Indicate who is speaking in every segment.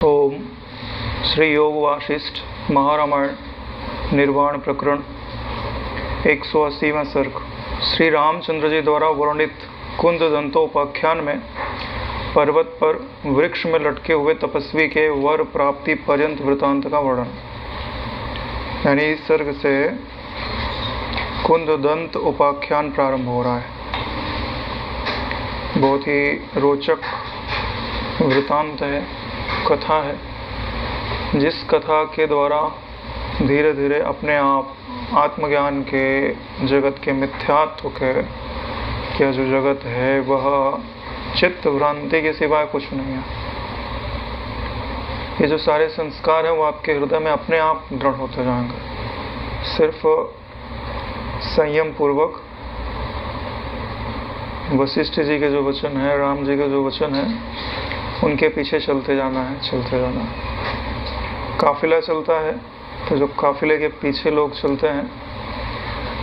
Speaker 1: ओम श्री योग वाशिष्ठ महारामायण निर्वाण प्रकरण 180वां सर्ग। श्री रामचंद्र जी द्वारा वर्णित कुंद दंतोपाख्यान में पर्वत पर वृक्ष में लटके हुए तपस्वी के वर प्राप्ति पर्यंत वृतांत का वर्णन। यानी इस सर्ग से कुंद दंत उपाख्यान प्रारंभ हो रहा है। बहुत ही रोचक वृतांत है, कथा है, जिस कथा के द्वारा धीरे धीरे अपने आप आत्मज्ञान के जगत के मिथ्यात्व के क्या जो जगत है वह चित्त भ्रांति के सिवाय कुछ नहीं है। ये जो सारे संस्कार हैं वो आपके हृदय में अपने आप दृढ़ होते जाएंगे। सिर्फ संयम पूर्वक वशिष्ठ जी के जो वचन है, राम जी के जो वचन है, उनके पीछे चलते जाना है, चलते जाना है। काफिला चलता है तो जब काफिले के पीछे लोग चलते हैं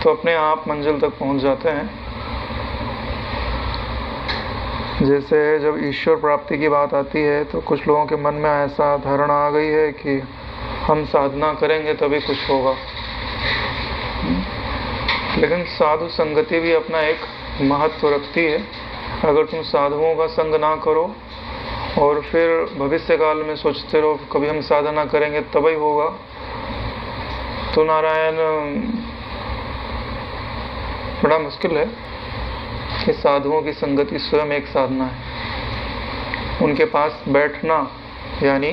Speaker 1: तो अपने आप मंजिल तक पहुंच जाते हैं। जैसे जब ईश्वर प्राप्ति की बात आती है तो कुछ लोगों के मन में ऐसा धारणा आ गई है कि हम साधना करेंगे तभी कुछ होगा। लेकिन साधु संगति भी अपना एक महत्व रखती है। अगर तुम साधुओं का संग ना करो और फिर भविष्य काल में सोचते रहो कभी हम साधना करेंगे तभी होगा, तो नारायण बड़ा मुश्किल है। कि साधुओं की संगति स्वयं एक साधना है। उनके पास बैठना यानी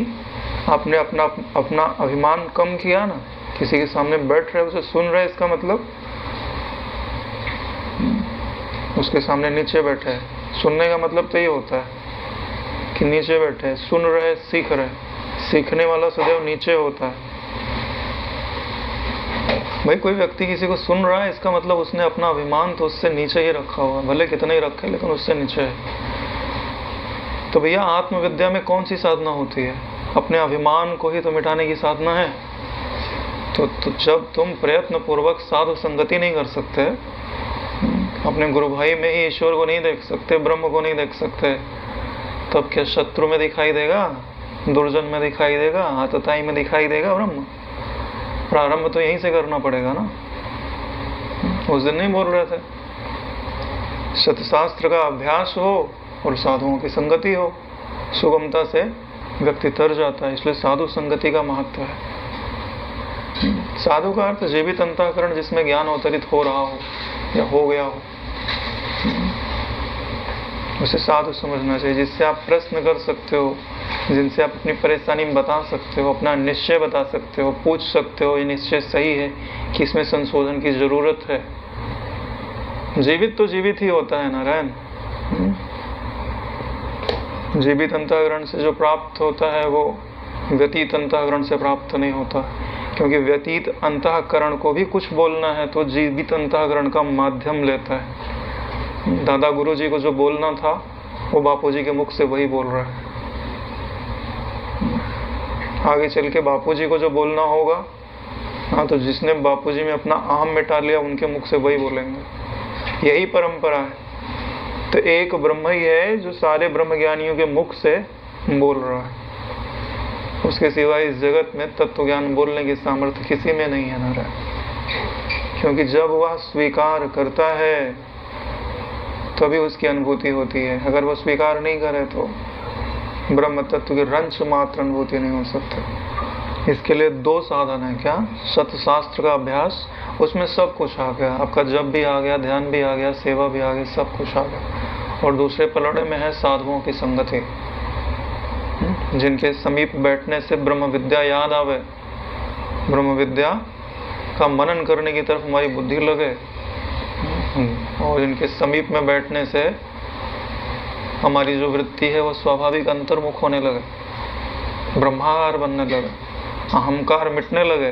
Speaker 1: आपने अपना अभिमान कम किया ना, किसी के सामने बैठ रहे उसे सुन रहे, इसका मतलब उसके सामने नीचे बैठे हैं। सुनने का मतलब तो ये होता है कि नीचे बैठे, सुन रहे, सीख रहे। सीखने वाला सदैव नीचे होता है। भाई कोई व्यक्ति किसी को सुन रहा है, इसका मतलब उसने अपना अभिमान तो उससे नीचे ही रखा हुआ, भले कितना ही रखे लेकिन उससे नीचे है। तो भैया आत्मविद्या में कौन सी साधना होती है? अपने अभिमान को ही तो मिटाने की साधना है। तो जब तुम प्रयत्न पूर्वक साधु संगति नहीं कर सकते, अपने गुरु भाई में ही ईश्वर को नहीं देख सकते, ब्रह्म को नहीं देख सकते, तब क्या शत्रु में दिखाई देगा, दुर्जन में दिखाई देगा, आतताई में दिखाई देगा ब्रह्म? प्रारंभ तो यहीं से करना पड़ेगा ना। उस दिन नहीं बोल रहे थे सतशास्त्र का अभ्यास हो और साधुओं की संगति हो, सुगमता से व्यक्ति तर जाता है। इसलिए साधु संगति का महत्व है। साधु का अर्थ जीवित अंतःकरण जिसमें ज्ञान अवतरित हो रहा हो या हो गया हो, उसे साधु समझना चाहिए। जिससे आप प्रश्न कर सकते हो, जिनसे आप अपनी परेशानी बता सकते हो, अपना निश्चय बता सकते हो, पूछ सकते हो ये निश्चय सही है कि इसमें संशोधन की जरूरत है। जीवित तो जीवित ही होता है नारायण। जीवित अंतःकरण से जो प्राप्त होता है वो व्यतीत अंतःकरण से प्राप्त नहीं होता, क्योंकि व्यतीत अंतःकरण को भी कुछ बोलना है तो जीवित अंतःकरण का माध्यम लेता है। दादा गुरु जी को जो बोलना था वो बापू जी के मुख से वही बोल रहा है। आगे चल के बापू जी को जो बोलना होगा, हाँ, तो जिसने बापू जी में अपना अहम मिटा लिया उनके मुख से वही बोलेंगे। यही परंपरा है। तो एक ब्रह्म ही है जो सारे ब्रह्म ज्ञानियों के मुख से बोल रहा है। उसके सिवाय इस जगत में तत्व ज्ञान बोलने की सामर्थ्य किसी में नहीं है नारायण। क्योंकि जब वह स्वीकार करता है तभी उसकी अनुभूति होती है। अगर वह स्वीकार नहीं करे तो ब्रह्म तत्व की रंच मात्र अनुभूति नहीं हो सकती। इसके लिए दो साधन है। क्या? सतशास्त्र का अभ्यास, उसमें सब कुछ आ गया। आपका जप भी आ गया, ध्यान भी आ गया, सेवा भी आ गई, सब कुछ आ गया। और दूसरे पलड़े में है साधुओं की संगति, जिनके समीप बैठने से ब्रह्म विद्या याद आवे, ब्रह्म विद्या का मनन करने की तरफ हमारी बुद्धि लगे, और इनके समीप में बैठने से हमारी जो वृत्ति है वो स्वाभाविक अंतर्मुख होने लगे, ब्रह्माकार बनने लगे, अहंकार मिटने लगे,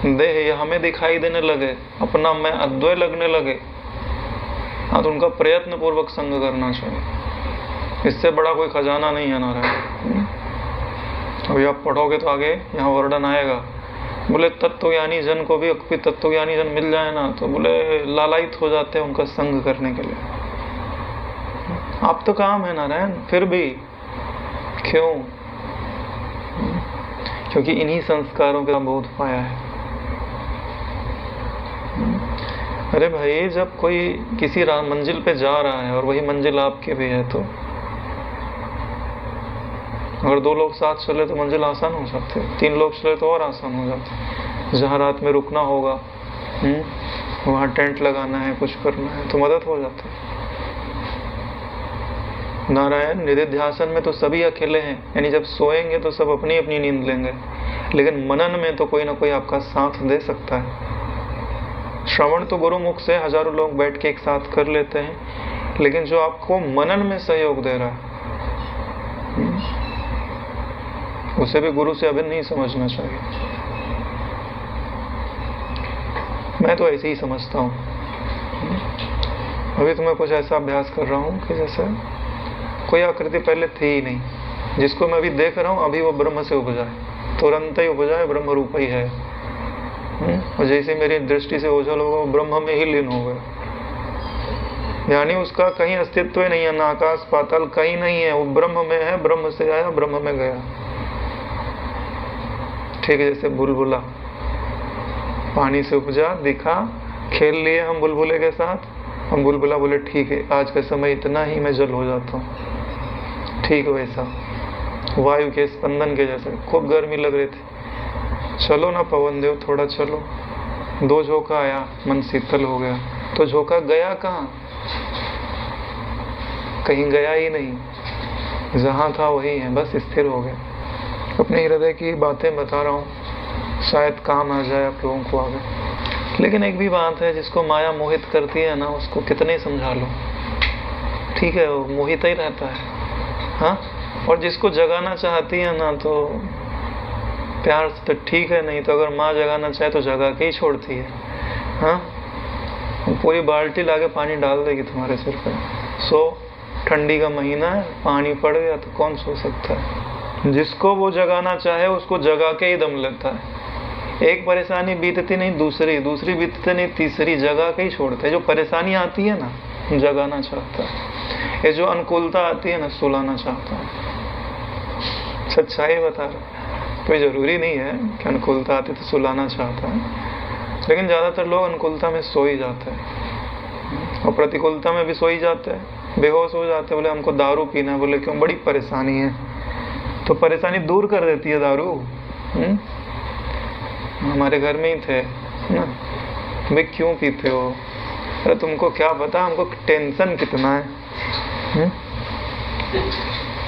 Speaker 1: देह यह हमें दिखाई देने लगे, अपना मैं अद्वय लगने लगे। हाँ, तो उनका प्रयत्न पूर्वक संग करना चाहिए। इससे बड़ा कोई खजाना नहीं है नारायण। अभी आप पढ़ोगे तो आगे यहाँ वर्णन आएगा। बोले तत्वज्ञानी जन को भी तत्वज्ञानी जन मिल जाए ना तो बोले लालायित हो जाते हैं उनका संग करने के लिए। आप तो काम है नारायण, फिर भी क्यों? क्योंकि इन्हीं संस्कारों का बोध पाया है। अरे भाई, जब कोई किसी मंजिल पे जा रहा है और वही मंजिल आपके भी है, तो अगर 2 लोग साथ चले तो मंजिल आसान हो जाती है, 3 लोग चले तो और आसान हो जाती है। जहाँ रात में रुकना होगा, वहाँ टेंट लगाना है, कुछ करना है, तो मदद हो जाता है। नारायण निधिध्यासन में तो सभी अकेले हैं, यानी जब सोएंगे तो सब अपनी अपनी नींद लेंगे, लेकिन मनन में तो कोई ना कोई आपका साथ दे सकता है। श्रवण तो गुरु मुख से हजारों लोग बैठ के एक साथ कर लेते हैं, लेकिन जो आपको मनन में सहयोग दे रहा है, उसे भी गुरु से अभिन्न नहीं समझना चाहिए। मैं तो ऐसे ही समझता हूँ। अभी तो मैं कुछ ऐसा अभ्यास कर रहा हूँ कि जैसे कोई आकृति पहले थी ही नहीं, जिसको मैं अभी देख रहा हूँ अभी वो ब्रह्म से उपजा है, तुरंत ही उपजा है, ब्रह्म रूप ही है। और जैसे मेरी दृष्टि से ओझल होगा वो ब्रह्म में ही लीन हो गया, यानी उसका कहीं अस्तित्व ही नहीं है, ना आकाश पाताल कहीं नहीं है, वो ब्रह्म में है, ब्रह्म से आया, ब्रह्म में गया। ठीक है, जैसे बुलबुला पानी से उपजा, दिखा, खेल लिए हम बुलबुले के साथ, हम बुलबुला बोले ठीक है आज का समय इतना ही, मैं जल हो जाता हूँ। ठीक वैसा वायु के स्पंदन के जैसे, खूब गर्मी लग रही थी, चलो ना पवन देव थोड़ा चलो, 2 झोंका आया, मन शीतल हो गया, तो झोंका गया कहाँ? कहीं गया ही नहीं, जहाँ था वही है, बस स्थिर हो गया। अपने हृदय की बातें बता रहा हूँ, शायद काम आ जाए आप लोगों को आगे। लेकिन एक भी बात है, जिसको माया मोहित करती है ना, उसको कितने समझा लो, ठीक है, वो मोहित ही रहता है। हाँ, और जिसको जगाना चाहती है ना, तो प्यार से तो ठीक है, नहीं तो अगर माँ जगाना चाहे तो जगा के ही छोड़ती है। हाँ, पूरी बाल्टी लाके पानी डाल देगी तुम्हारे सिर पे। सो ठंडी का महीना है, पानी पड़ गया तो कौन सो सकता है? जिसको वो जगाना चाहे उसको जगा के ही दम लगता है। एक परेशानी बीतती नहीं दूसरी, दूसरी बीतती नहीं तीसरी, जगा के ही छोड़ते हैं। जो परेशानी आती है ना, जगाना चाहता है, ये जो अनुकूलता आती है ना, सुलाना चाहता है। सच्चाई बता रहा, कोई जरूरी नहीं है कि अनुकूलता आती तो सुलाना चाहता है, लेकिन ज्यादातर लोग अनुकूलता में सो ही जाते हैं और प्रतिकूलता में भी सो ही जाते हैं, बेहोश हो जाते हैं। बोले हमको दारू पीना है, बोले क्यों? बड़ी परेशानी है। तो परेशानी दूर कर देती है दारू। हमारे घर में ही थे ना, भाई क्यों पीते हो? अरे तुमको क्या पता हमको टेंशन कितना है।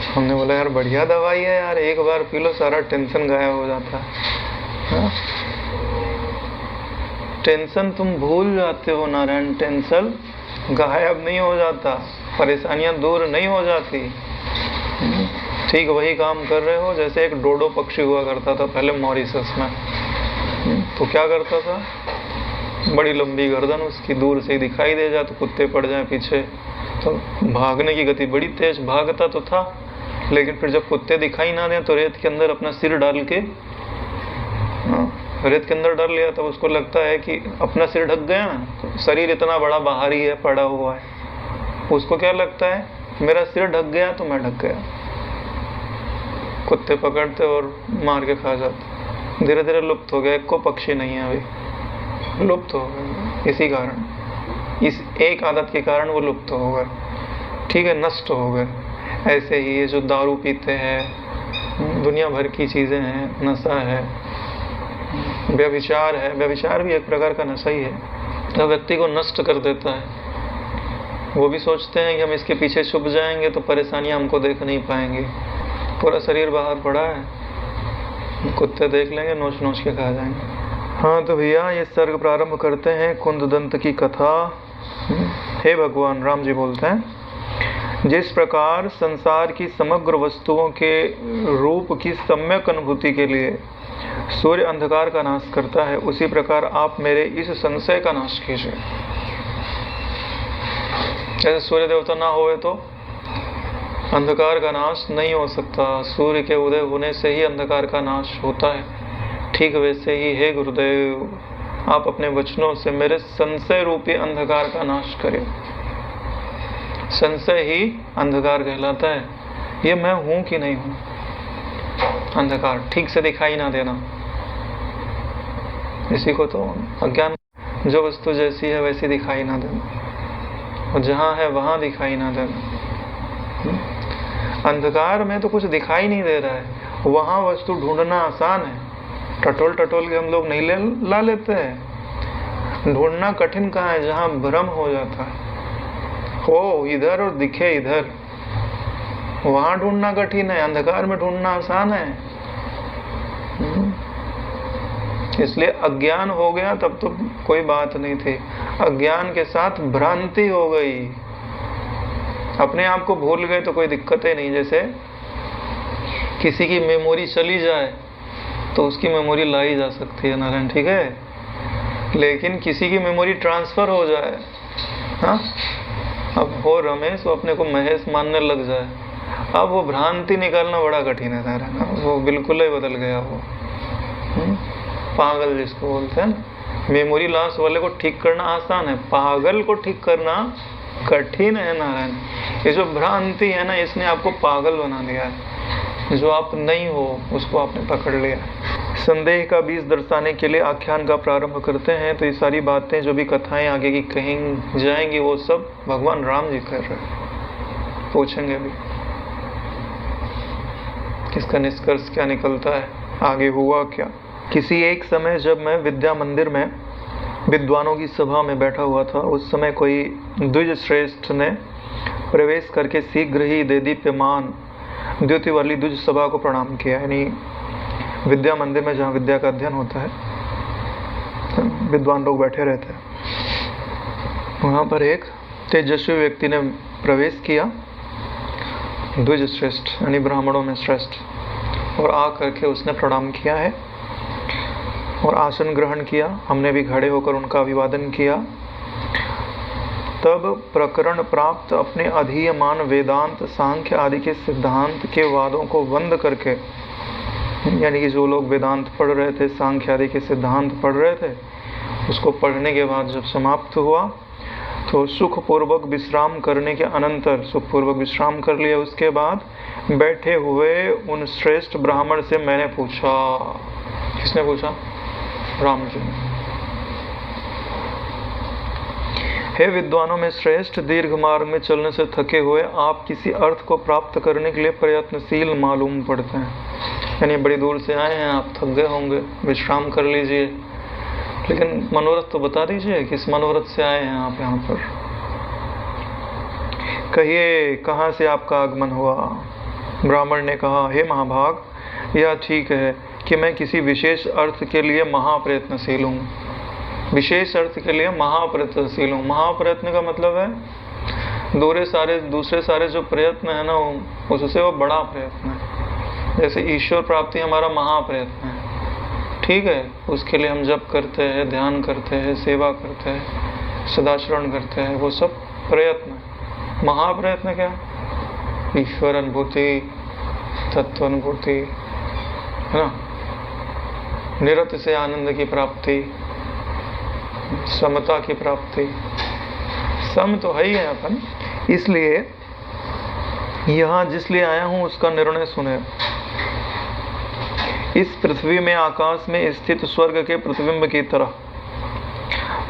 Speaker 1: हमने बोला यार बढ़िया दवाई है यार, एक बार पी लो सारा टेंशन गायब हो जाता है। टेंशन तुम भूल जाते हो नारायण, टेंशन गायब नहीं हो जाता, परेशानियां दूर नहीं हो जाती। ठीक वही काम कर रहे हो जैसे एक डोडो पक्षी हुआ करता था पहले मॉरिशस में। तो क्या करता था, बड़ी लंबी गर्दन उसकी, दूर से ही दिखाई दे जाए तो कुत्ते पड़ जाए पीछे, तो भागने की गति बड़ी तेज, भागता तो था, लेकिन फिर जब कुत्ते दिखाई ना दें तो रेत के अंदर अपना सिर डाल के, रेत के अंदर डाल लिया। तब उसको लगता है कि अपना सिर ढक गया ना, शरीर इतना बड़ा बाहर ही है, पड़ा हुआ है, उसको क्या लगता है मेरा सिर ढक गया तो मैं ढक गया। कुत्ते पकड़ते और मार के खा जाते। धीरे धीरे लुप्त हो गया, एक को पक्षी नहीं है अभी, लुप्त हो गए। इसी कारण, इस एक आदत के कारण वो लुप्त हो गए, ठीक है, नष्ट हो गए। ऐसे ही ये जो दारू पीते हैं, दुनिया भर की चीजें हैं, नशा है, व्यभिचार है, व्यभिचार भी एक प्रकार का नशा ही है, तो व्यक्ति को नष्ट कर देता है। वो भी सोचते हैं कि हम इसके पीछे छुप जाएंगे तो परेशानियां हमको देख नहीं पाएंगे, पूरा शरीर बाहर पड़ा है, कुत्ते देख लेंगे, नोच नोच के खा जाएंगे। हाँ तो भैया ये सर्ग प्रारंभ करते हैं कुंददंत की कथा। हे भगवान, राम जी बोलते हैं, जिस प्रकार संसार की समग्र वस्तुओं के रूप की सम्यक अनुभूति के लिए सूर्य अंधकार का नाश करता है, उसी प्रकार आप मेरे इस संशय का नाश कीजिए। जैसे सूर्य देवता ना होए तो अंधकार का नाश नहीं हो सकता, सूर्य के उदय होने से ही अंधकार का नाश होता है। ठीक वैसे ही हे गुरुदेव, आप अपने वचनों से मेरे संशय रूपी अंधकार का नाश करें। संशय ही अंधकार कहलाता है। ये मैं हूं कि नहीं हूं, अंधकार, ठीक से दिखाई ना देना, इसी को तो अज्ञान। जो वस्तु जैसी है वैसी दिखाई ना देना, और जहाँ है वहाँ दिखाई ना देना। अंधकार में तो कुछ दिखाई नहीं दे रहा है, वहाँ वस्तु ढूंढना आसान है, टटोल टटोल के हम लोग नहीं ला लेते हैं। ढूंढना कठिन कहाँ है? जहाँ भ्रम हो जाता है, हो इधर और दिखे इधर, वहां ढूंढना कठिन है, अंधकार में ढूंढना आसान है। इसलिए अज्ञान हो गया तब तो कोई बात नहीं थी, अज्ञान के साथ भ्रांति हो गई, अपने आप को भूल गए तो कोई दिक्कत ही नहीं। जैसे किसी की मेमोरी चली जाए तो उसकी मेमोरी लाई जा सकती है नारायण, ठीक है, लेकिन किसी की मेमोरी ट्रांसफर हो जाए, हाँ, अब हो रमेश वो अपने को महेश मानने लग जाए, अब वो भ्रांति निकालना बड़ा कठिन है नारायण, वो बिल्कुल ही बदल गया वो। पागल जिसको बोलते हैं, मेमोरी लॉस वाले को ठीक करना आसान है, पागल को ठीक करना कठिन है नारायण। ये जो भ्रांति है ना, इसने आपको पागल बना दिया है, जो आप नहीं हो उसको आपने पकड़ लिया। संदेह का बीज दर्शाने के लिए आख्यान का प्रारंभ करते हैं। तो ये सारी बातें जो भी कथाएं आगे की कहीं जाएंगी वो सब भगवान राम जी कर रहे हैं। पूछेंगे भी किसका निष्कर्ष क्या निकलता है, आगे हुआ क्या। किसी एक समय जब मैं विद्या मंदिर में विद्वानों की सभा में बैठा हुआ था, उस समय कोई द्विज श्रेष्ठ ने प्रवेश करके शीघ्र ही देदीप्यमान द्युति वाली द्विज सभा को प्रणाम किया। यानी विद्या मंदिर में जहाँ विद्या का अध्ययन होता है, विद्वान लोग बैठे रहते हैं, वहाँ पर एक तेजस्वी व्यक्ति ने प्रवेश किया, द्विज श्रेष्ठ यानी ब्राह्मणों में श्रेष्ठ, और आ करके उसने प्रणाम किया है और आसन ग्रहण किया। हमने भी खड़े होकर उनका अभिवादन किया। तब प्रकरण प्राप्त अपने अधीयमान वेदांत, सांख्य आदि के सिद्धांत के वादों को बंद करके, यानी कि जो लोग वेदांत पढ़ रहे थे, सांख्य आदि के सिद्धांत पढ़ रहे थे, उसको पढ़ने के बाद जब समाप्त हुआ तो सुखपूर्वक विश्राम करने के अनंतर, सुखपूर्वक विश्राम कर लिया, उसके बाद बैठे हुए उन श्रेष्ठ ब्राह्मण से मैंने पूछा। किसने पूछा? राम जी। हे विद्वानों में श्रेष्ठ, दीर्घ मार्ग में चलने से थके हुए आप किसी अर्थ को प्राप्त करने के लिए प्रयत्नशील मालूम पड़ते हैं। यानी बड़ी दूर से आए हैं आप, थक गए होंगे, विश्राम कर लीजिए, लेकिन मनोरथ तो बता दीजिए किस मनोरथ से आए हैं आप यहाँ पर। कहिए कहाँ से आपका आगमन हुआ? ब्राह्मण ने कहा, हे महाभाग, यह ठीक है कि मैं किसी विशेष अर्थ के लिए महाप्रयत्नशील हूँ। विशेष अर्थ के लिए महाप्रयत्नशील हूँ। महाप्रयत्न का मतलब है दूसरे सारे जो प्रयत्न है ना, उससे वो बड़ा प्रयत्न है। जैसे ईश्वर प्राप्ति हमारा महाप्रयत्न है, ठीक है, उसके लिए हम जप करते हैं, ध्यान करते हैं, सेवा करते हैं, सदाचरण करते हैं, वो सब प्रयत्न है। महाप्रयत्न क्या? ईश्वर अनुभूति, तत्व अनुभूति, है ना, निरत से आनंद की प्राप्ति, समता की प्राप्ति। सम तो है ही है अपन। इसलिए यहाँ जिस लिए आया हूँ उसका निर्णय सुने। इस पृथ्वी में आकाश में स्थित स्वर्ग के प्रतिबिंब की तरह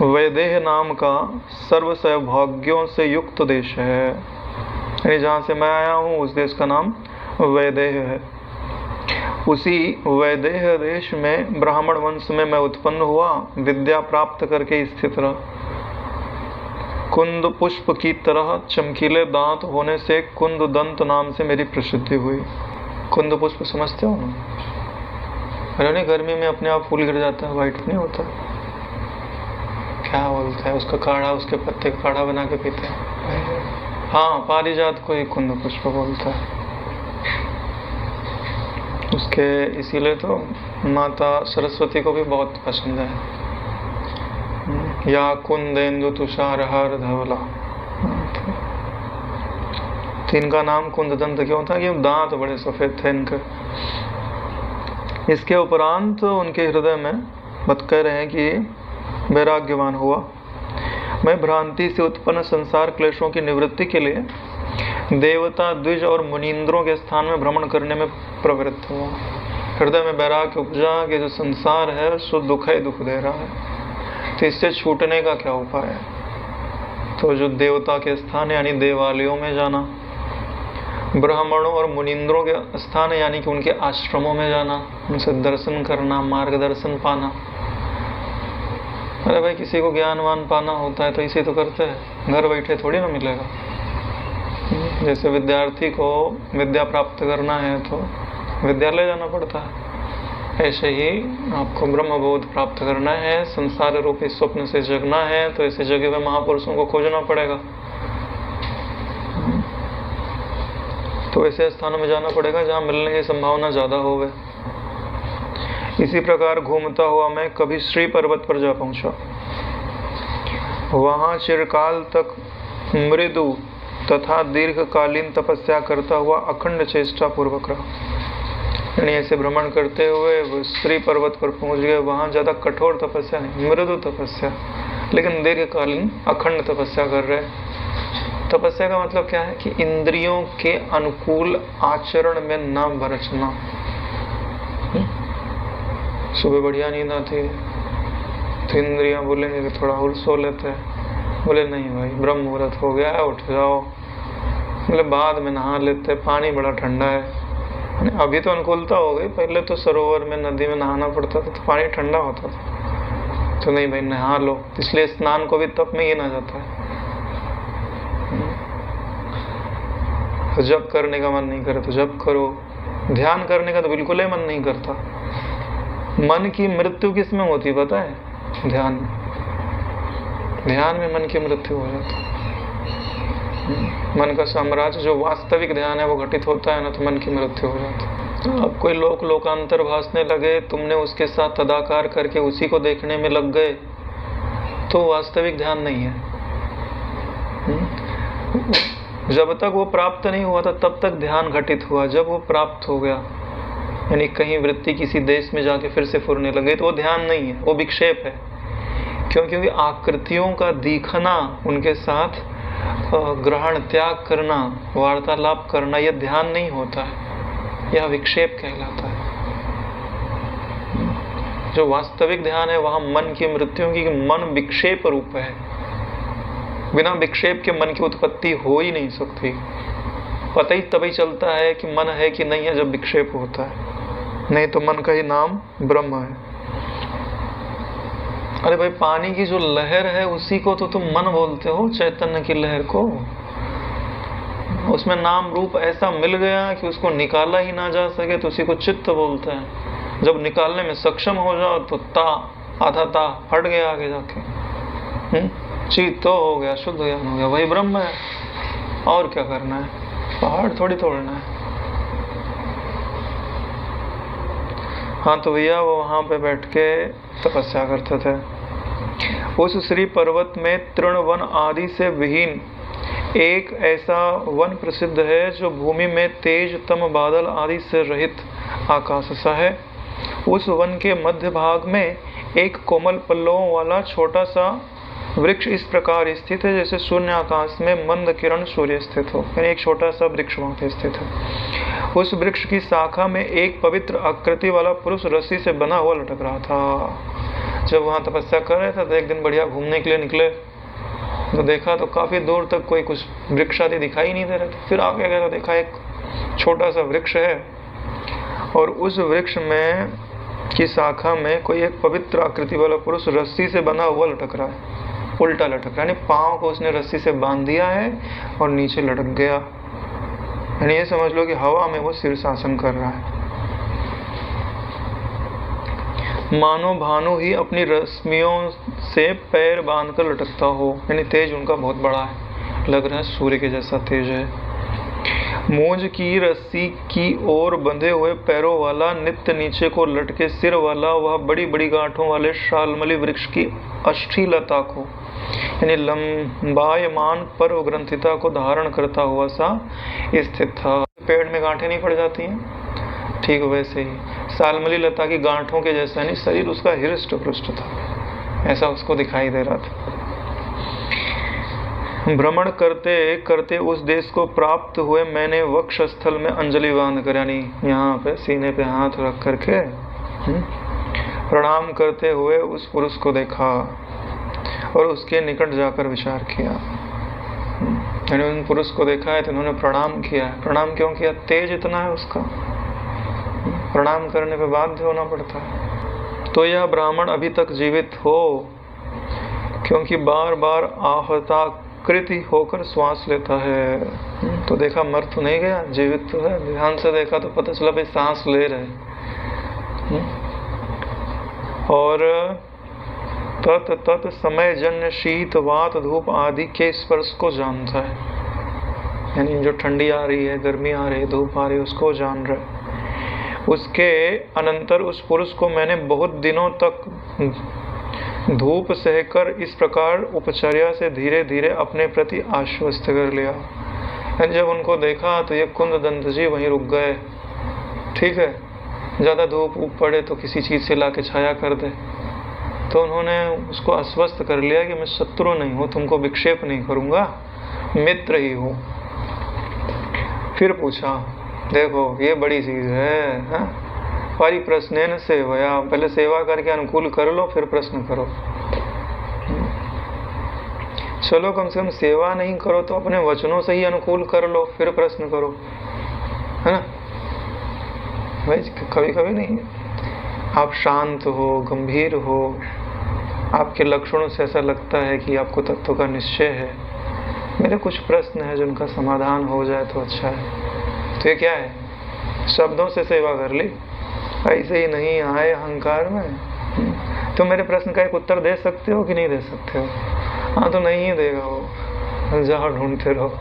Speaker 1: वैदेह नाम का सर्व सौभाग्यों से युक्त देश है। यानी जहाँ से मैं आया हूँ उस देश का नाम वैदेह है। उसी वैदेह देश में ब्राह्मण वंश में मैं उत्पन्न हुआ, विद्या प्राप्त करके स्थित रहा। कुंद पुष्प की तरह चमकीले दांत होने से कुंद दंत नाम से मेरी प्रसिद्धि हुई। कुंद पुष्प समझते हो ना? अरे गर्मी में अपने आप फूल गिर जाता है, वाइट नहीं होता, क्या बोलता है उसका काढ़ा, उसके पत्ते का काढ़ा बना के पीते हैं। हाँ, पारिजात को ही कुंद पुष्प बोलता है। उसके इसीलिए तो माता सरस्वती को भी बहुत पसंद है। या कुंदेन्दु तुषार हार धवला, तो इनका नाम कुंददंत क्यों था? कि दांत बड़े सफेद थे इनके। इसके उपरांत उनके हृदय में बत कह रहे हैं कि वैराग्यवान हुआ। मैं भ्रांति से उत्पन्न संसार क्लेशों की निवृत्ति के लिए देवता, द्विज और मुनींद्रों के स्थान में भ्रमण करने में प्रवृत्त हुआ। हृदय में वैराग्य उपजा कि जो संसार है सो दुख ही दुख दे रहा है, तो इससे छूटने का क्या उपाय है? तो जो देवता के स्थान यानी देवालयों में जाना, ब्राह्मणों और मुनिंद्रों के स्थान यानी कि उनके आश्रमों में जाना, उनसे दर्शन करना, मार्गदर्शन पाना। अरे भाई, किसी को ज्ञानवान पाना होता है तो इसे तो करते हैं, घर बैठे थोड़ी ना मिलेगा। जैसे विद्यार्थी को विद्या प्राप्त करना है तो विद्यालय जाना पड़ता है, ऐसे ही आपको ब्रह्मबोध प्राप्त करना है, संसार रूपी स्वप्न से जगना है, तो ऐसे जगे हुए महापुरुषों को खोजना पड़ेगा। तो ऐसे स्थानों में जाना पड़ेगा जहाँ मिलने की संभावना ज्यादा होवे। इसी प्रकार घूमता हुआ मैं कभी श्री पर्वत पर जा पहुंचा। वहां चिरकाल तक मृदु तथा दीर्घकालीन तपस्या करता हुआ अखंड चेष्टा पूर्वक रहा। यानी ऐसे भ्रमण करते हुए वो श्री पर्वत पर पहुंच गए। वहां ज्यादा कठोर तपस्या नहीं, मृदु तपस्या, लेकिन दीर्घकालीन अखंड तपस्या कर रहे। तपस्या का मतलब क्या है कि इंद्रियों के अनुकूल आचरण में न बरसना। सुबह बढ़िया नींद आती है तो इंद्रियां बोलेंगे कि थोड़ा और सो लेते हैं, बोले नहीं भाई ब्रह्म मुहूर्त हो गया है, उठ जाओ। बोले बाद में नहा लेते, पानी बड़ा ठंडा है। अभी तो अनुकूलता हो गई, पहले तो सरोवर में नदी में नहाना पड़ता था तो पानी ठंडा होता था, तो नहीं भाई नहा लो। इसलिए स्नान को भी तप में ही ना जाता है। तो जप करने का मन नहीं करे तो जप करो, ध्यान करने का तो बिल्कुल ही मन नहीं करता। मन की मृत्यु किस में होती पता है? ध्यान में। ध्यान में मन की मृत्यु हो जाती है। मन का साम्राज्य जो वास्तविक ध्यान है वो घटित होता है ना, तो मन की मृत्यु हो जाती है। अब कोई लोकांतर भासने लगे, तुमने उसके साथ तदाकार करके उसी को देखने में लग गए, तो वास्तविक ध्यान नहीं है। जब तक वो प्राप्त नहीं हुआ था तब तक ध्यान घटित हुआ। जब वो प्राप्त हो गया, यानी कहीं वृत्ति किसी देश में जाके फिर से फुरने लगे, तो वो ध्यान नहीं है, वो विक्षेप है। क्योंकि आकृतियों का दिखना, उनके साथ ग्रहण त्याग करना, वार्तालाप करना, यह ध्यान नहीं होता है, यह विक्षेप कहलाता है। जो वास्तविक ध्यान है वहां मन की मृत्यु की, मन विक्षेप रूप है। बिना विक्षेप के मन की उत्पत्ति हो ही नहीं सकती। पता ही तभी चलता है कि मन है कि नहीं है जब विक्षेप होता है, नहीं तो मन का ही नाम ब्रह्म है। अरे भाई, पानी की जो लहर है उसी को तो तुम मन बोलते हो, चैतन्य की लहर को। उसमें नाम रूप ऐसा मिल गया कि उसको निकाला ही ना जा सके, तो उसी को चित्त बोलते हैं। जब निकालने में सक्षम हो जाओ तो आधा ता फट गया आगे जाके, चित्त तो हो गया, शुद्ध ज्ञान हो गया, वही ब्रह्म है। और क्या करना है? पहाड़ थोड़ी तोड़ना है। हाँ, तो भैया वो वहां पे बैठ के तपस्या करते थे। उस श्री पर्वत में तृण वन आदि से विहीन एक ऐसा वन प्रसिद्ध है जो भूमि में तेज तम बादल आदि से रहित आकाश सा है। उस वन के मध्य भाग में एक कोमल पल्लवों वाला छोटा सा वृक्ष इस प्रकार स्थित है जैसे शून्य आकाश में मंद किरण सूर्य स्थित हो। यानी एक छोटा सा वृक्ष वहां पे स्थित है। उस वृक्ष की शाखा में एक पवित्र आकृति वाला पुरुष रस्सी से बना हुआ लटक रहा था। जब वहां तपस्या कर रहे थे तो एक दिन बढ़िया घूमने के लिए निकले, तो देखा तो काफी दूर तक कोई कुछ वृक्ष आदि दिखाई नहीं दे रहे थे। फिर आगे गया तो देखा एक छोटा सा वृक्ष है, और उस वृक्ष में की शाखा में कोई एक पवित्र आकृति वाला पुरुष रस्सी से बना हुआ लटक रहा है, उल्टा लटक रहा है। यानी पाँव को उसने रस्सी से बांध दिया है और नीचे लटक गया। यानी ये समझ लो कि हवा में वो शीर्षासन कर रहा है। मानो भानु ही अपनी रश्मियों से पैर बांधकर लटकता हो। यानी तेज उनका बहुत बड़ा है, लग रहा है सूर्य के जैसा तेज है। मूंज की रस्सी की ओर बंधे हुए पैरों वाला, नित्य नीचे को लटके सिर वाला, वह बड़ी बड़ी गांठों वाले शालमली वृक्ष की अष्ठीलता को, यानी लंबायमान पर्व ग्रंथिता को धारण करता हुआ सा स्थित था। पेड़ में गांठें नहीं पड़ जाती हैं, ठीक वैसे ही शालमली लता की गांठों के जैसा, यानी शरीर उसका हृष्ट पुष्ट था, ऐसा उसको दिखाई दे रहा था। भ्रमण करते करते उस देश को प्राप्त हुए। मैंने वक्ष स्थल में अंजलि बांध कर, यानी यहाँ पे सीने पे हाथ रख करके प्रणाम करते हुए उस पुरुष को देखा और उसके निकट जाकर विचार किया। यानी उन पुरुष को देखा है तो उन्होंने प्रणाम किया। प्रणाम क्यों किया? तेज इतना है उसका, प्रणाम करने पे बाध्य होना पड़ता है। तो यह ब्राह्मण अभी तक जीवित हो, क्योंकि बार बार आहताकृति होकर श्वास लेता है। तो देखा मर तो नहीं गया, जीवित तो है। ध्यान से देखा तो पता चला भाई सांस ले रहे। और तत तत समय जन्य शीत वात धूप आदि के स्पर्श को जानता है। यानी जो ठंडी आ रही है, गर्मी आ रही है, धूप आ रही है, उसको जान रहा है। उसके अनंतर उस पुरुष को मैंने बहुत दिनों तक धूप सहकर इस प्रकार उपचर्या से धीरे धीरे अपने प्रति आश्वस्त कर लिया। जब उनको देखा तो ये कुंद दंत जी वहीं रुक गए। ठीक है, ज़्यादा धूप पड़े तो किसी चीज़ से लाके छाया कर दे। तो उन्होंने उसको आश्वस्त कर लिया कि मैं शत्रु नहीं हूँ, तुमको विक्षेप नहीं करूँगा, मित्र ही हूँ। फिर पूछा, देखो ये बड़ी चीज़ है, परिप्रश्नेन सेवया, पहले सेवा करके अनुकूल कर लो फिर प्रश्न करो। चलो कम से कम सेवा नहीं करो तो अपने वचनों से ही अनुकूल कर लो, फिर प्रश्न करो, है ना भाई। कभी कभी नहीं, आप शांत हो, गंभीर हो, आपके लक्षणों से ऐसा लगता है कि आपको तत्व का निश्चय है। मेरे कुछ प्रश्न हैं जिनका समाधान हो जाए तो अच्छा है। तो ये क्या है? शब्दों से सेवा कर ली, ऐसे ही नहीं आए अहंकार में। तो मेरे प्रश्न का एक उत्तर दे सकते हो कि नहीं दे सकते हो? हाँ तो नहीं ही देगा वो, जहाँ ढूंढते रहो।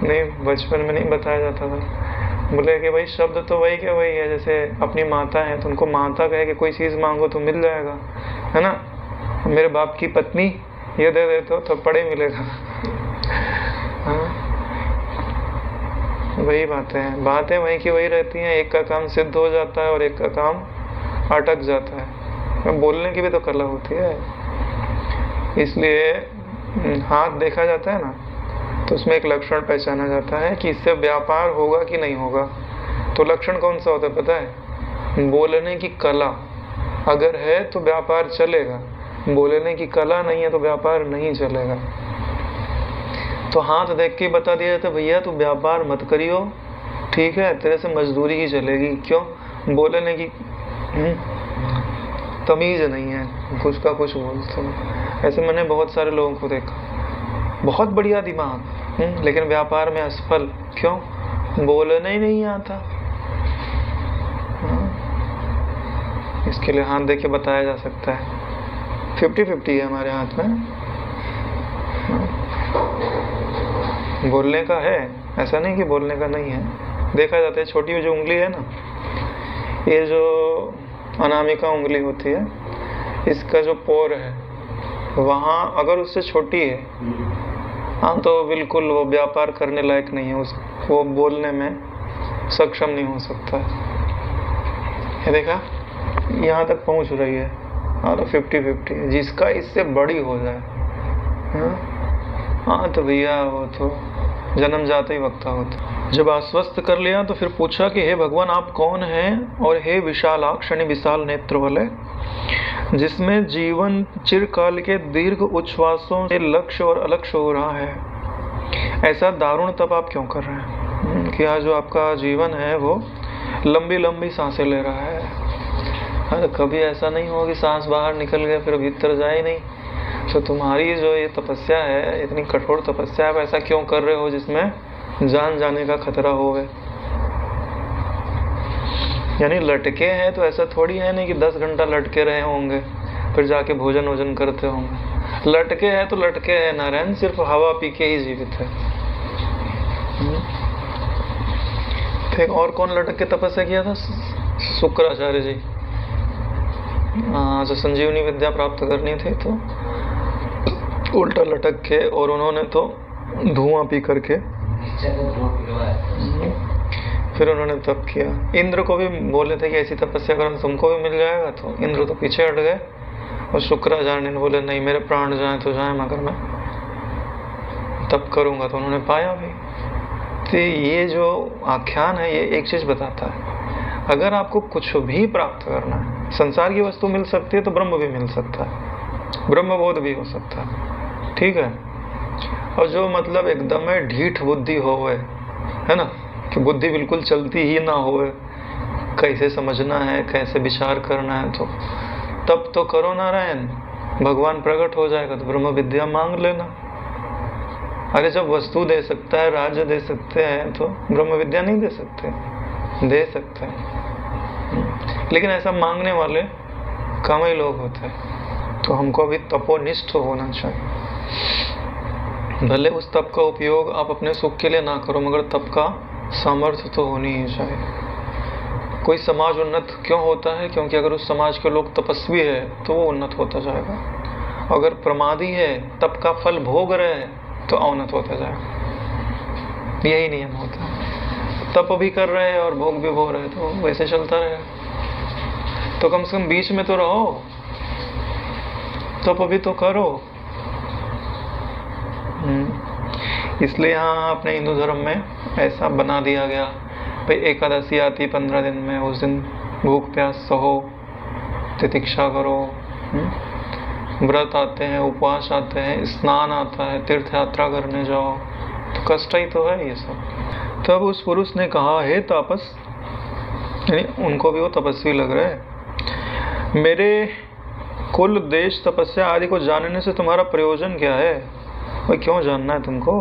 Speaker 1: नहीं, बचपन में नहीं बताया जाता था। बोले कि भाई शब्द तो वही के वही है। जैसे अपनी माता है तो उनको माता कहे कि कोई चीज़ मांगो तो मिल जाएगा, है ना। मेरे बाप की पत्नी ये दे देते हो तो पड़े मिलेगा। हाँ, वही बातें वही की वही रहती हैं। एक का काम सिद्ध हो जाता है और एक का काम अटक जाता है। बोलने की भी तो कला होती है। इसलिए हाथ देखा जाता है ना, तो उसमें एक लक्षण पहचाना जाता है कि इससे व्यापार होगा कि नहीं होगा। तो लक्षण कौन सा होता है पता है? बोलने की कला अगर है तो व्यापार चलेगा, बोलने की कला नहीं है तो व्यापार नहीं चलेगा। तो हाथ देख के बता दिया जाता है, भैया तू व्यापार मत करियो, ठीक है, तेरे से मजदूरी ही चलेगी। क्यों? बोलने की तमीज नहीं है, कुछ का कुछ बोलते हो। ऐसे मैंने बहुत सारे लोगों को देखा, बहुत बढ़िया दिमाग, लेकिन व्यापार में असफल। क्यों? बोलना ही नहीं आता। इसके लिए हाथ देख के बताया जा सकता है। 50-50 है हमारे हाथ में। बोलने का है, ऐसा नहीं कि बोलने का नहीं है। देखा जाता है छोटी जो उंगली है ना, ये जो अनामिका उंगली होती है, इसका जो पोर है वहाँ अगर उससे छोटी है, हाँ तो बिल्कुल वो व्यापार करने लायक नहीं है, उसको बोलने में सक्षम नहीं हो सकता। ये देखा, यहाँ तक पहुँच रही है। हाँ तो 50-50 है। जिसका इससे बड़ी हो जाए, हाँ तो भैया वो तो जन्म जाते ही वक्ता होता। जब आश्वस्त कर लिया तो फिर पूछा कि हे भगवान आप कौन हैं, और हे विशालाक्ष यानी विशाल नेत्र वाले, जिसमें जीवन चिरकाल के दीर्घ उच्छ्वासों से लक्ष्य और अलक्ष्य हो रहा है, ऐसा दारुण तप आप क्यों कर रहे हैं? कि आज जो आपका जीवन है वो लंबी लंबी सांसें ले रहा है। हाँ, कभी ऐसा नहीं हो कि सांस बाहर निकल गया फिर भीतर जाए नहीं। तो तुम्हारी जो ये तपस्या है, इतनी कठोर तपस्या, आप ऐसा क्यों कर रहे हो जिसमें जान जाने का खतरा होवे? यानी लटके हैं तो ऐसा थोड़ी है नहीं कि 10 घंटा लटके रहे होंगे फिर जाके भोजन वोजन करते होंगे। लटके हैं तो लटके हैं, नारायण सिर्फ हवा पी के ही जीवित है। फिर और कौन लटक के तपस्या किया था? शुक्राचार्य जी। जो संजीवनी विद्या प्राप्त करनी थी तो उल्टा लटक के, और उन्होंने तो धुआं पी करके फिर उन्होंने तप किया। इंद्र को भी बोले थे कि ऐसी तपस्या करो तुमको भी मिल जाएगा, तो इंद्र तो पीछे हट गए। और शुक्राचार्य ने बोले नहीं, मेरे प्राण जाए तो जाए मगर मैं तप करूँगा तो उन्होंने पाया भी। तो ये जो आख्यान है ये एक चीज़ बताता है, अगर आपको कुछ भी प्राप्त करना है, संसार की वस्तु मिल सकती है तो ब्रह्म भी मिल सकता है, ब्रह्मबोध भी हो सकता है, ठीक है। और जो मतलब एकदम ढीठ बुद्धि होवे, है ना, कि बुद्धि बिल्कुल चलती ही ना होवे, कैसे समझना है, कैसे विचार करना है, तो तब तो करो नारायण, भगवान प्रकट हो जाएगा, तो ब्रह्म विद्या मांग लेना। अरे जब वस्तु दे सकता है, राज्य दे सकते हैं, तो ब्रह्म विद्या नहीं दे सकते? दे सकते हैं, लेकिन ऐसा मांगने वाले कम ही लोग होते हैं। तो हमको अभी तपोनिष्ठ होना चाहिए। भले उस तप का उपयोग आप अपने सुख के लिए ना करो, मगर तप का सामर्थ्य तो होनी ही चाहिए। कोई समाज उन्नत क्यों होता है? क्योंकि अगर उस समाज के लोग तपस्वी है तो वो उन्नत होता जाएगा। अगर प्रमादी है, तप का फल भोग रहे हैं, तो अवनत होता जाएगा। यही नियम होता है। तप भी कर रहे हैं और भोग भी भोग रहे हैं, तो वैसे चलता रहेगा। तो कम से कम बीच में तो रहो, तप भी तो करो। इसलिए यहाँ अपने हिंदू धर्म में ऐसा बना दिया गया, भाई एकादशी आती 15 दिन में, उस दिन भूख प्यास सहो, तितिक्षा करो, व्रत आते हैं, उपवास आते हैं, स्नान आता है, तीर्थ यात्रा करने जाओ, तो कष्ट ही तो है ये सब। तब उस पुरुष ने कहा, हे तापस, यानी उनको भी वो तपस्वी लग रहे हैं, मेरे कुल देश तपस्या आदि को जानने से तुम्हारा प्रयोजन क्या है? भाई क्यों जानना है तुमको?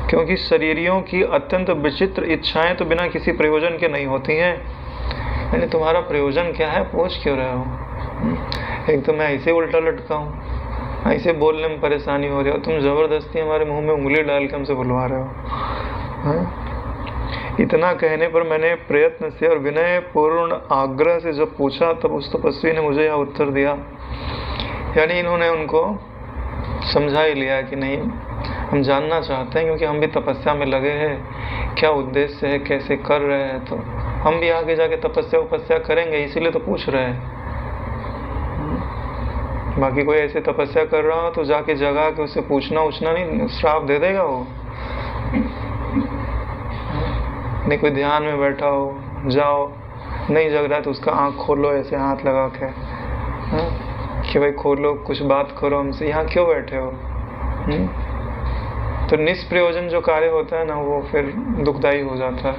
Speaker 1: क्योंकि शरीरियों की अत्यंत विचित्र इच्छाएं तो बिना किसी प्रयोजन के नहीं होती हैं। यानी तुम्हारा प्रयोजन क्या है, पूछ क्यों रहे हो? एक तो मैं ऐसे उल्टा लटका हूँ, ऐसे बोलने में परेशानी हो रही हो, तुम जबरदस्ती हमारे मुंह में उंगली डाल के हमसे बुलवा रहे हो। इतना कहने पर मैंने प्रयत्न से और विनय पूर्ण आग्रह से जब पूछा, तब उस तपस्वी ने मुझे यह उत्तर दिया। यानी इन्होंने उनको समझा ही लिया कि नहीं, हम जानना चाहते हैं, क्योंकि हम भी तपस्या में लगे हैं, क्या उद्देश्य है, कैसे कर रहे हैं, तो हम भी आगे जाके तपस्या करेंगे, इसीलिए तो पूछ रहे हैं। बाकी कोई ऐसे तपस्या कर रहा हो तो जाके जगा के उससे पूछना नहीं, श्राप दे देगा वो। नहीं, कोई ध्यान में बैठा हो, जाओ, नहीं जग रहा है तो उसका आँख खोलो ऐसे हाथ लगा के, कि भाई खोलो, कुछ बात करो हमसे, यहाँ क्यों बैठे हो? तो निष्प्रयोजन जो कार्य होता है ना, वो फिर दुखदायी हो जाता है।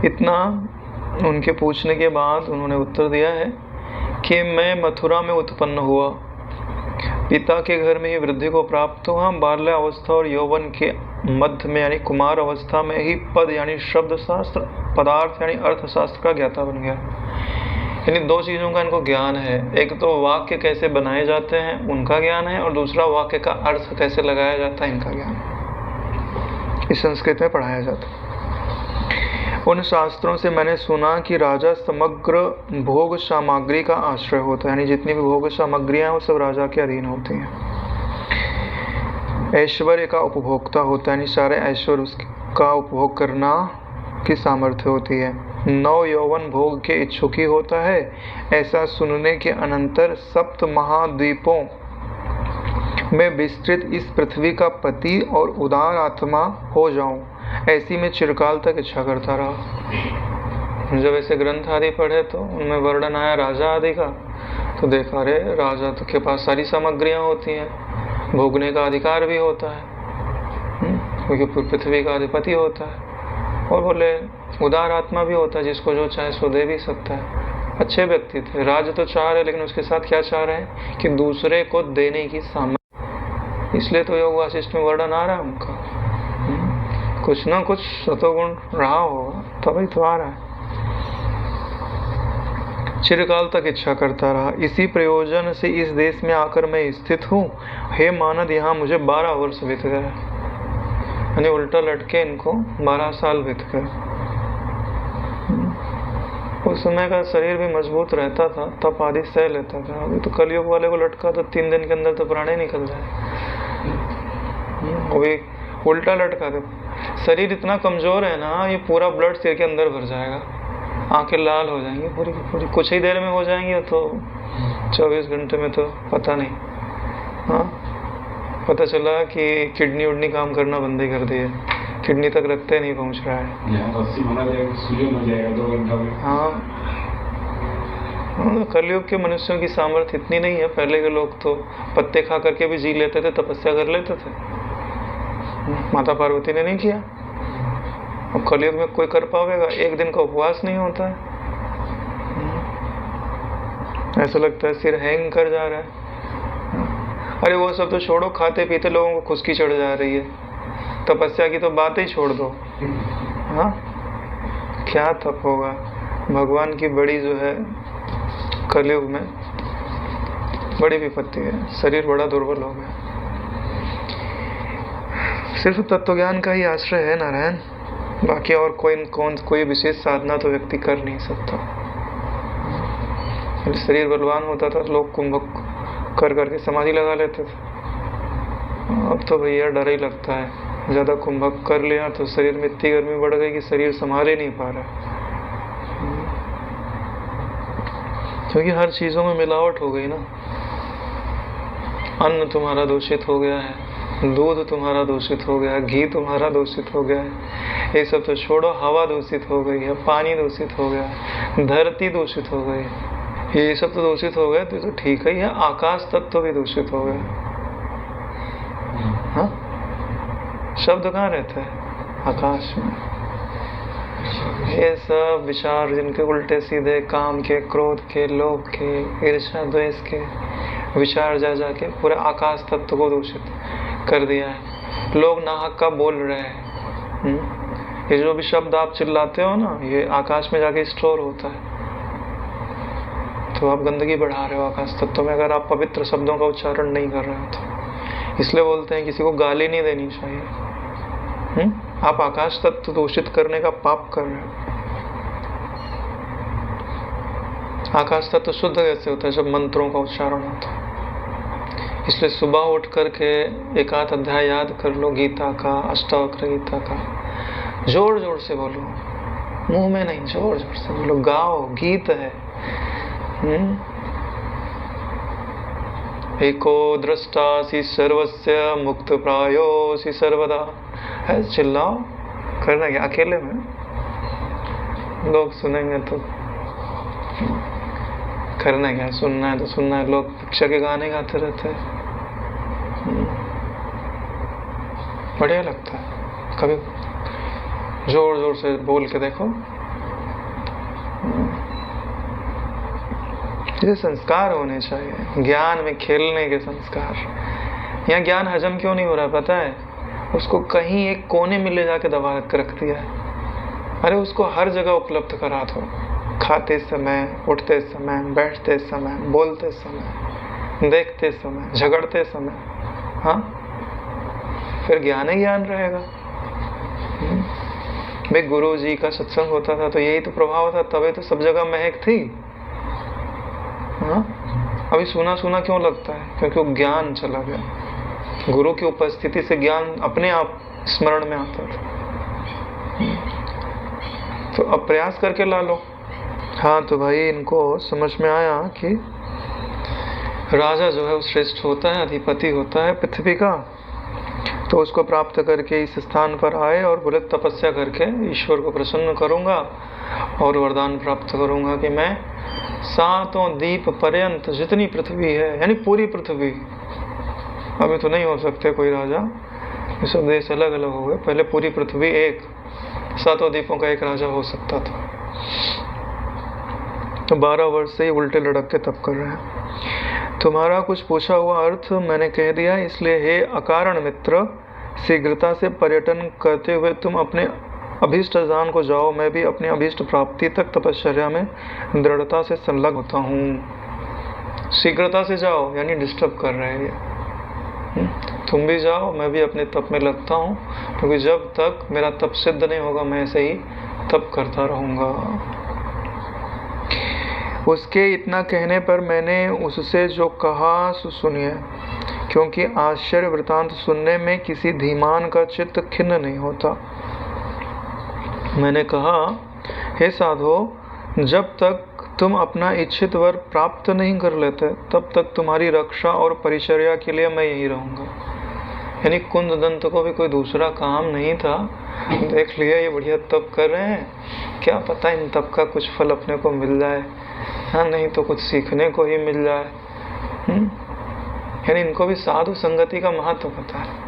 Speaker 1: इतना उनके पूछने के बाद उन्होंने उत्तर दिया है कि मैं मथुरा में उत्पन्न हुआ, पिता के घर में ही वृद्धि को प्राप्त हुआ, बाल्य अवस्था और यौवन के मध्य में यानी कुमार अवस्था में ही पद यानी शब्द शास्त्र, पदार्थ यानी अर्थशास्त्र का ज्ञाता बन गया। यानी दो चीज़ों का इनको ज्ञान है, एक तो वाक्य कैसे बनाए जाते हैं उनका ज्ञान है, और दूसरा वाक्य का अर्थ कैसे लगाया जाता है इनका ज्ञान। इस संस्कृत में पढ़ाया जाता है। उन शास्त्रों से मैंने सुना कि राजा समग्र भोग सामग्री का आश्रय होता है, यानी जितनी भी भोग सामग्रियां वो सब राजा के अधीन होती हैं। ऐश्वर्य का उपभोक्ता होता है, यानी सारे ऐश्वर्य उसका उपभोग करना की सामर्थ्य होती है। नव यौवन भोग के इच्छुकी होता है। ऐसा सुनने के अनंतर सप्त महाद्वीपों में विस्तृत इस पृथ्वी का पति और उदार आत्मा हो जाऊं, ऐसी मैं चिरकाल तक इच्छा करता रहा। जब ऐसे ग्रंथ आदि पढ़े तो उनमें वर्णन आया राजा आदि का, तो देखा रे राजा तो के पास सारी सामग्रियां होती हैं, भोगने का अधिकार भी होता है, क्योंकि पृथ्वी का अधिपति होता है, और बोले उदार आत्मा भी होता है, जिसको जो चाहे सो दे भी सकता है। अच्छे व्यक्ति थे, राज तो चाह रहे, लेकिन उसके साथ क्या चाह रहे हैं कि दूसरे को देने की सामर्थ्य। इसलिए तो योग वासिष्ठ में वर्णन आ रहा है उनका, कुछ ना कुछ सतोगुण रहा होगा, तभी तो आ रहा है। चिरकाल तक इच्छा करता रहा, इसी प्रयोजन से इस देश में आकर मैं स्थित हूँ। हे मानद, यहाँ मुझे 12 वर्ष बीत गए, यानी उल्टा लटके इनको 12 साल बीत गए। उस समय का शरीर भी मजबूत रहता था, तप आदि सह लेता था। अभी तो कलयुग वाले को लटका तो 3 दिन के अंदर तो प्राण ही निकल जाए। अभी उल्टा लटका तो शरीर इतना कमजोर है ना, ये पूरा ब्लड सिर के अंदर भर जाएगा, आंखें लाल हो जाएंगी पूरी की पूरी, कुछ ही देर में हो जाएंगी, तो 24 घंटे में तो पता नहीं। हाँ, पता चला कि किडनी उडनी काम करना बंद ही कर दिए, किडनी तक रखते नहीं पहुंच रहा है।
Speaker 2: यहाँ तो 80 माना जाएगा, सूजन हो जाएगा 2 घंटा में।
Speaker 1: हाँ, कलयुग के मनुष्यों की सामर्थ्य इतनी नहीं है। पहले के लोग तो पत्ते खा करके भी जी लेते थे, तपस्या कर लेते थे। माता पार्वती ने नहीं किया। अब कलयुग में कोई कर पाएगा? एक दिन का उपवास नहीं होता है। ऐसा लगता है सिर हैंग कर जा रहा है। अरे वो सब तो छोड़ो, खाते पीते लोगों को खुशकी चढ़ जा रही है। तपस्या की तो बात ही छोड़ दो। हाँ, क्या तप होगा? भगवान की बड़ी जो है कलयुग में बड़ी विपत्ति है। शरीर बड़ा दुर्बल हो गया। सिर्फ तत्व ज्ञान का ही आश्रय है नारायण, बाकी और कोई विशेष साधना तो व्यक्ति कर नहीं सकता। शरीर बलवान होता था, लोग कुंभक कर करके समाधि लगा लेते थे। अब तो भैया डर ही लगता है, ज्यादा कुंभक कर लिया तो शरीर में इतनी गर्मी बढ़ गई कि शरीर संभाल ही नहीं पा रहा, क्योंकि हर चीजों में मिलावट हो गई ना। अन्न तुम्हारा दूषित हो गया है, दूध तुम्हारा दूषित हो गया है, घी तुम्हारा दूषित हो गया है। ये सब तो छोड़ो, हवा दूषित हो गई है, पानी दूषित हो गया है, धरती दूषित हो गई है। ये सब तो दूषित हो गए तो ठीक ही है। आकाश तत्व भी दूषित हो गया। हाँ, शब्द कहाँ रहता है? आकाश में। ये सब विचार जिनके उल्टे सीधे काम के, क्रोध के, लोभ के, ईर्ष्या द्वेष के विचार जा जाके पूरे आकाश तत्व को दूषित कर दिया है। लोग नाहक का बोल रहे हैं। ये जो भी शब्द आप चिल्लाते हो ना, ये आकाश में जाके स्टोर होता है। तो आप गंदगी बढ़ा रहे हो आकाश तत्व में, अगर आप पवित्र शब्दों का उच्चारण नहीं कर रहे हो तो। इसलिए बोलते हैं किसी को गाली नहीं देनी चाहिए। आप आकाश तत्व दूषित करने का पाप कर रहे हो। आकाश तत्व शुद्ध कैसे होता है? जब मंत्रों का उच्चारण होता है। इसलिए सुबह उठ करके एक आध अध्याय याद कर लो गीता का, अष्टावक्र गीता का। जोर जोर से बोलो, मुंह में नहीं, जोर जोर से बोलो, गाओ, गीत है। एको दृष्टासि सर्वस्य मुक्त प्रायोसि सर्वदा। है, चिल्लाओ। करना क्या अकेले में? लोग सुनेंगे तो करना क्या? सुनना है तो सुनना है। लोग भिक्षा के गाने गाते रहते हैं। बढ़िया लगता है। कभी जोर जोर से बोल के देखो। ये संस्कार होने चाहिए, ज्ञान में खेलने के संस्कार। यहाँ ज्ञान हजम क्यों नहीं हो रहा पता है? उसको कहीं एक कोने में ले जाके दबा कर रख दिया है। अरे उसको हर जगह उपलब्ध करा दो। खाते समय, उठते समय, बैठते समय, बोलते समय, देखते समय, झगड़ते समय। हाँ, फिर ज्ञान ही ज्ञान रहेगा। भाई गुरु जी का सत्संग होता था तो यही तो प्रभाव था, तभी तो सब जगह महक थी। हाँ, अभी सुना सुना क्यों लगता है? क्योंकि वो ज्ञान चला गया। गुरु की उपस्थिति से ज्ञान अपने आप स्मरण में आता था। तो अब प्रयास करके ला लो। हाँ, तो भाई इनको समझ में आया कि राजा जो है वो श्रेष्ठ होता है, अधिपति होता है पृथ्वी का। तो उसको प्राप्त करके इस स्थान पर आए और बोले तपस्या करके ईश्वर को प्रसन्न करूंगा और वरदान प्राप्त करूंगा कि मैं 7 दीप पर्यंत जितनी पृथ्वी है, यानी पूरी पृथ्वी। अभी तो नहीं हो सकते कोई राजा, ये सब देश अलग अलग हो गए। पहले पूरी पृथ्वी एक 7 दीपों का एक राजा हो सकता था। तो 12 वर्ष से ही उल्टे लड़क के तप कर रहे हैं। तुम्हारा कुछ पूछा हुआ अर्थ मैंने कह दिया, इसलिए हे अकारण मित्र, शीघ्रता से पर्यटन करते हुए तुम अपने अभीष्ट स्थान को जाओ। मैं भी अपनी अभीष्ट प्राप्ति तक तपश्चर्या में दृढ़ता से संलग्न होता हूँ। शीघ्रता से जाओ यानी डिस्टर्ब कर रहे हैं। तुम भी जाओ, मैं भी अपने तप में लगता हूँ, क्योंकि जब तक मेरा तप सिद्ध नहीं होगा मैं ऐसे ही तप करता रहूँगा। उसके इतना कहने पर मैंने उससे जो कहा सो सुनिए, क्योंकि आश्चर्य वृतांत सुनने में किसी धीमान का चित्त खिन्न नहीं होता। मैंने कहा, हे साधो, जब तक तुम अपना इच्छित वर प्राप्त नहीं कर लेते तब तक तुम्हारी रक्षा और परिचर्या के लिए मैं यहीं रहूँगा। यानी कुंददंत को भी कोई दूसरा काम नहीं था, देख लिया ये बढ़िया तप कर रहे हैं, क्या पता इन तप का कुछ फल अपने को मिल जाए, हाँ नहीं तो कुछ सीखने को ही मिल जाए। यानी इनको भी साधु संगति का महत्व पता है।